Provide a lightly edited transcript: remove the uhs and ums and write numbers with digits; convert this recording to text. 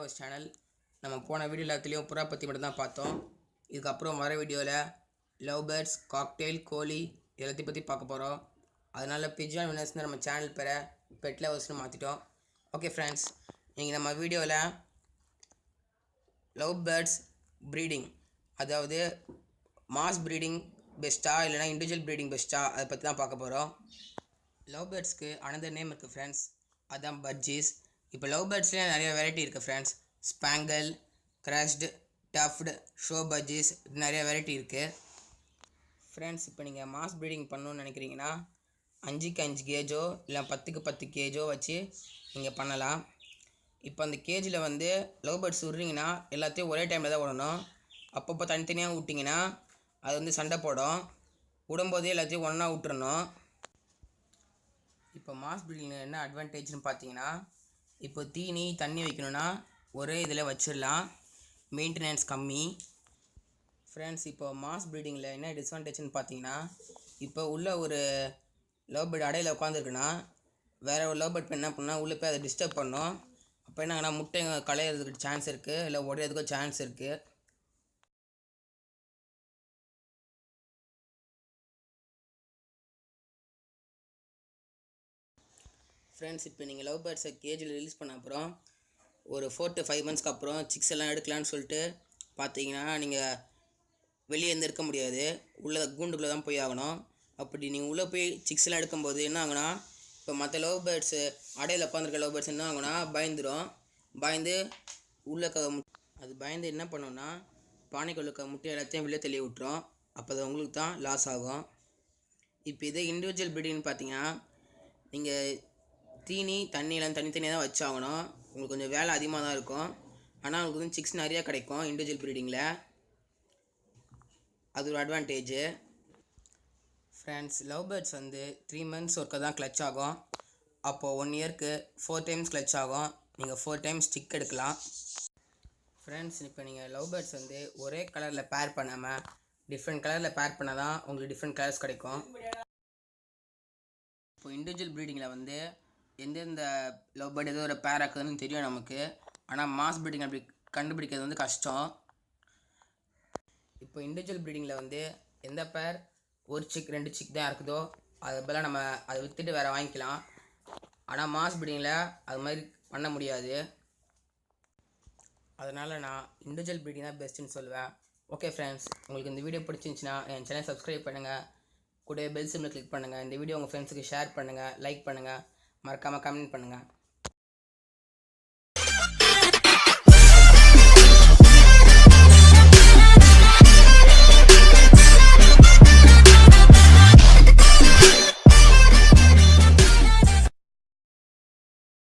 Flowers channel. நம்ம போன video எல்லாத்துலேயும் புறா பற்றி மட்டும்தான் பார்த்தோம். இதுக்கப்புறம் வர வீடியோவில் லவ் பேர்ட்ஸ், காக்டெயில், கோழி எல்லாத்தையும் பற்றி பார்க்க போகிறோம். அதனால் பிஜியான் வினர்ஸ்னு நம்ம சேனல் பேரை பெட் லவர்ஸ்னு மாற்றிட்டோம். ஓகே ஃப்ரெண்ட்ஸ், நீங்கள் நம்ம வீடியோவில் லவ் பேர்ட்ஸ் ப்ரீடிங், அதாவது மாஸ் ப்ரீடிங் பெஸ்ட்டா இல்லைனா இண்டிவிஜுவல் ப்ரீடிங் பெஸ்ட்டா, அதை பற்றி தான் பார்க்க போகிறோம். லவ் பேர்ட்ஸ்க்கு அனதர் நேம் இருக்குது ஃப்ரெண்ட்ஸ், அதுதான் பட்ஜீஸ். இப்போ லவ் பேர்ட்ஸ்லேயே நிறைய வெரைட்டி இருக்குது friends. Spangle, crushed, tufted, show budgies, நிறைய வெரைட்டி இருக்குது ஃப்ரெண்ட்ஸ். இப்போ நீங்கள் மாஸ் ப்ரீடிங் பண்ணணுன்னு நினைக்கிறீங்கன்னா 5க்கு 5 கேஜோ இல்லை 10க்கு 10 கேஜோ வச்சு நீங்கள் பண்ணலாம். இப்போ அந்த கேஜில் வந்து லவ் பேர்ட்ஸ் விட்றீங்கன்னா எல்லாத்தையும் ஒரே டைமில் தான் விடணும். அப்பப்போ தனித்தனியாக விட்டிங்கன்னா அது வந்து சண்டை போடும். விடும்போதே எல்லாத்தையும் ஒன்றா விட்டுறணும். இப்போ மாஸ் ப்ரீடிங்கில் என்ன அட்வான்டேஜ்னு பார்த்தீங்கன்னா, இப்போ தீனி தண்ணி வைக்கணுன்னா ஒரே இதில் வச்சிடலாம், மெயின்டெனன்ஸ் கம்மி ஃப்ரெண்ட்ஸ். இப்போ மாஸ் ப்ரீடிங்கில் என்ன டிஸ்அட்வான்டேஜ்னு பார்த்தீங்கன்னா, இப்போ உள்ள ஒரு லவ் பேர்டு அடையில் உட்காந்துருக்குன்னா வேறு ஒரு லவ் பேர்ட் என்ன பண்ணால் உள்ளே போய் அதை டிஸ்டர்ப் பண்ணோம். அப்போ என்னங்கன்னா முட்டை களையிறதுக்கு சான்ஸ் இருக்குது, இல்லை உடையிறதுக்கும் சான்ஸ் இருக்குது. ஃப்ரெண்ட்ஸ், இப்போ நீங்கள் லவ் பேர்ட்ஸை கேஜில் ரிலீஸ் பண்ண அப்புறம் ஒரு 4 to 5 monthsக்கு அப்புறம் சிக்ஸ் எல்லாம் எடுக்கலான்னு சொல்லிட்டு பார்த்தீங்கன்னா நீங்கள் வெளியே இருந்து இருக்க முடியாது, உள்ளே கூண்டுக்குள்ளே தான் போய் ஆகணும். அப்படி நீங்கள் உள்ளே போய் சிக்ஸ் எல்லாம் எடுக்கும்போது என்ன ஆகுனா, இப்போ மற்ற லவ் பேர்ட்ஸு அடையில் உட்காந்துருக்க லவ் பேர்ட்ஸ் என்ன ஆகுனா பயந்து உள்ளே அது பயந்து என்ன பண்ணோன்னா பானைக்குள்ள இருக்க முட்டை எல்லாத்தையும் வெளியே தள்ளி விட்டுரும். அப்போ அது உங்களுக்கு தான் லாஸ் ஆகும். இப்போ இதே இண்டிவிஜுவல் ப்ரீடிங்னு பார்த்தீங்கன்னா நீங்கள் தீனி தண்ணியெல்லாம் தனித்தனியாக தான் வச்சாகணும். உங்களுக்கு கொஞ்சம் வேலை அதிகமாக தான் இருக்கும். ஆனால் உங்களுக்கு வந்து சிக்ஸ் நிறையா கிடைக்கும் இண்டிவிஜுவல் ப்ரீடிங்கில். அது ஒரு அட்வான்டேஜு ஃப்ரெண்ட்ஸ். லவ் பேர்ட்ஸ் வந்து 3 months ஒருக்க தான் கிளச் ஆகும். அப்போது 1 yearக்கு 4 times கிளச் ஆகும். நீங்கள் 4 times ஸ்டிக் எடுக்கலாம் ஃப்ரெண்ட்ஸ். இப்போ நீங்கள் லவ் பேர்ட்ஸ் வந்து ஒரே கலரில் பேர் பண்ணாமல் டிஃப்ரெண்ட் கலரில் பேர் பண்ணால் தான் உங்களுக்கு டிஃப்ரெண்ட் கலர்ஸ் கிடைக்கும். இப்போ இண்டிவிஜுவல் ப்ரீடிங்கில் வந்து எந்தெந்த லவ் பேர்டு ஏதோ ஒரு பேர் ஆக்குதுன்னு தெரியும் நமக்கு. ஆனால் மாஸ் ப்ரீடிங் அப்படி கண்டுபிடிக்கிறது வந்து கஷ்டம். இப்போ இண்டிவிஜுவல் ப்ரீடிங்கில் வந்து எந்த பேர் 1 chick 2 chick தான் இருக்குதோ அது பதிலாக நம்ம அதை விற்றுட்டு வேறு வாங்கிக்கலாம். ஆனால் மாஸ் ப்ரீடிங்கில் அது மாதிரி பண்ண முடியாது. அதனால் நான் இண்டிவிஜுவல் ப்ரீடிங் தான் பெஸ்ட்டுன்னு சொல்லுவேன். ஓகே ஃப்ரெண்ட்ஸ், உங்களுக்கு இந்த வீடியோ பிடிச்சிருந்துச்சின்னா என் சேனல் சப்ஸ்கிரைப் பண்ணுங்கள், கூட பெல் சிம்மில் கிளிக் பண்ணுங்கள். இந்த வீடியோ உங்கள் ஃப்ரெண்ட்ஸுக்கு ஷேர் பண்ணுங்கள், லைக் பண்ணுங்கள், மறக்காமல் கமெண்ட் பண்ணுங்கள்.